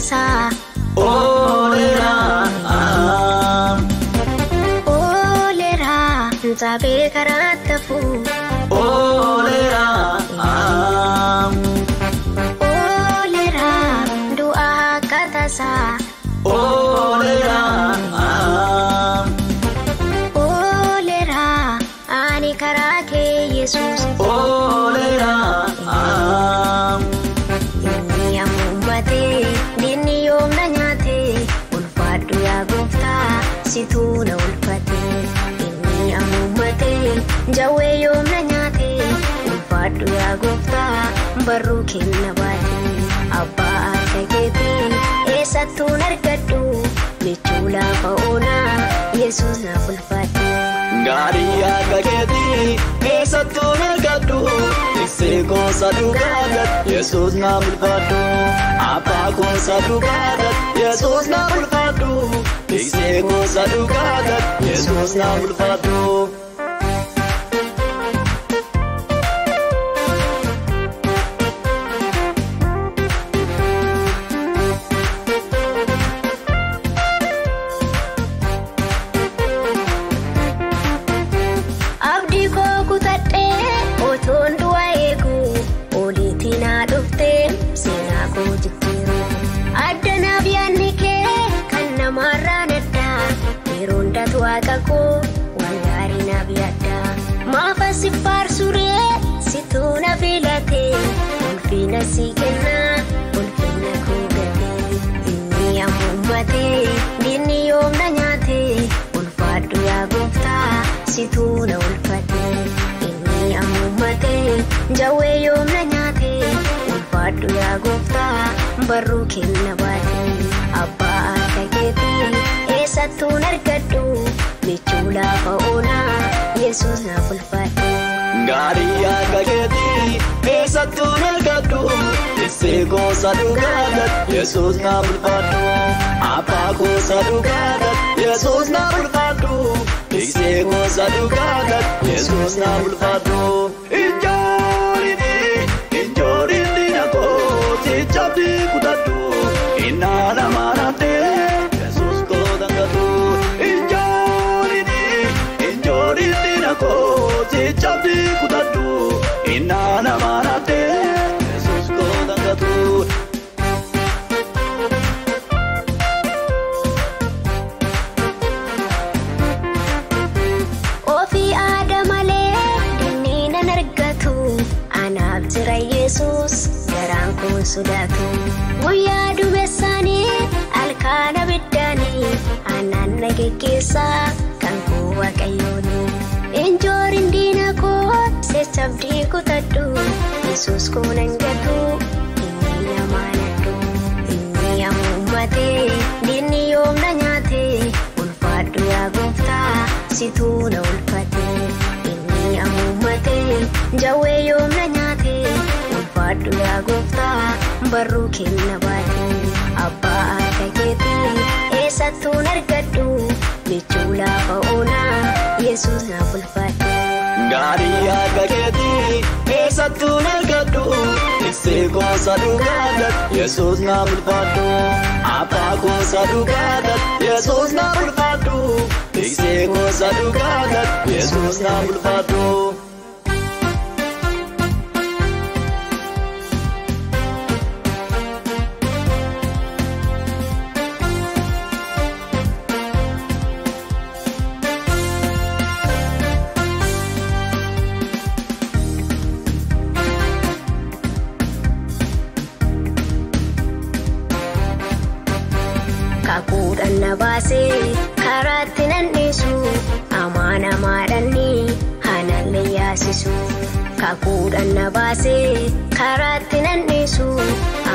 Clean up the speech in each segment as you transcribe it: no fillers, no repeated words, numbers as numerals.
tasa olera nzabe karatafu olera dua katasa olera ani karake Yesus olera ini amumate dini yom nanyate ulfadu ya gufta situ na ulfate ini amumate jawe yom nanyate ulfadu ya gufta baru kinna bati abba kageti esatu nargadu michula fauna Yesus na ulfate Garia kageti esatu nargadu isego sadugagat Yesus na ulfadu apa ko sadugagat Yesus na ulfadu isego sadugagat Yesus na ulfadu Aku wangari nabiada mafasi farsure situ nabilate ulfina sikena ulfina kugate ini amumate dini yom nanyate ulfadu ya gufta situ na ulfate ini amumate jawe yom nanyate ulfadu ya gufta baru kinna bati abba kageti esatu nargadu michula fauna Yesus na ulfadu Garia kageti esatu nargadu isego sadugagat Yesus na ulfadu apa ko sadugagat Yesus na ulfadu isego sadugagat Yesus na ulfadu injorini nako sicabdi kutatu inana marate Yesus ko dangatu injorini nako sicabdi kutatu inana marate Yesus ko dangatu ofi adamale dini nanargatu anab jira Yesus garangku sudatu guyya dubesani alkana biddani anan nagekesa kanku wakayoni enjorin dinako sechabdi kutadu Yesus ko nangatu ini amanatu ini amumate dini yom nanyate ulfadu ya gufta situ na ulfate ini amumate jawe yom nanyate ulfadu ya gufta baru kinna bati abba kageti esatu nargadu michula fauna Yesus na ulfate Garia kageti esatu nargadu isego sadugagat Yesus na ulfadu apa ko sadugagat Yesus na ulfadu isego sadugagat Yesus na ulfadu kakudan nabase karatti nannisu amana madanni hanalle yaasisu kakudan nabase karatti nannisu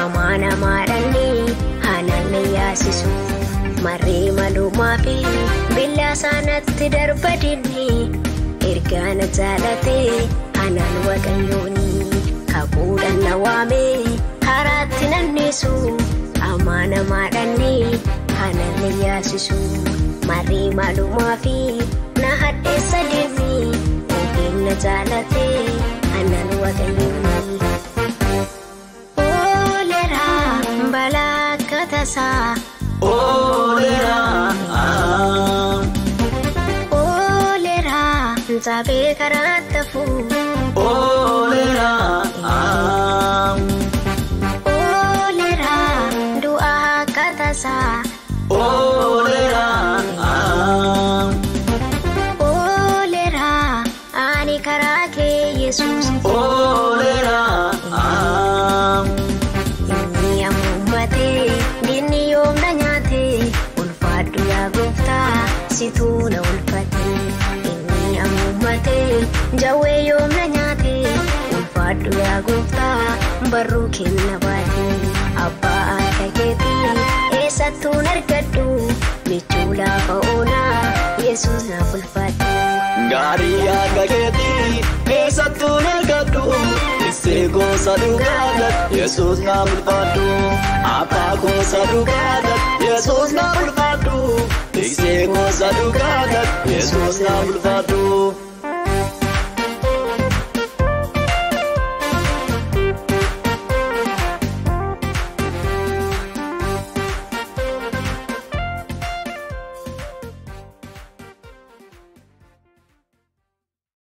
amana madanni hanalle yaasisu marre malumafi billa sanatti darbadinni ergana jaalate anan waqayyoni kakudan nawame karatti nannisu amana madanni hanalle yaasisu marre malumafi na haddeessa deemi ofiin na jaalate anan waqayyoni olera balaa akkata tasa Olera Olera Nzabe karatafu Olera Olera Dua katasa Olera Olera Ani karake Yesus Olera Inni ammumate Dinni yoom na nyaate Ulfaadhu yaa gooftaa situu na ulfate Inni ammumate Jawwee yoom na nyaate Ulfaadhu yaa gooftaa barruu kenna baate Abbaa harka keetii eessattuun argadhu Michuu laafa oolaa Yesuus naaf ulfaate Gaarii akka keetii eessattuun argadhu Tiksee gosa dhugaagat Yesuus naaf ulfaadhu Abbaa gosa dhugaagat Yesuus naaf ulfaadhu Tiksee gosa dhugaagat Yesuus naaf ulfaadhu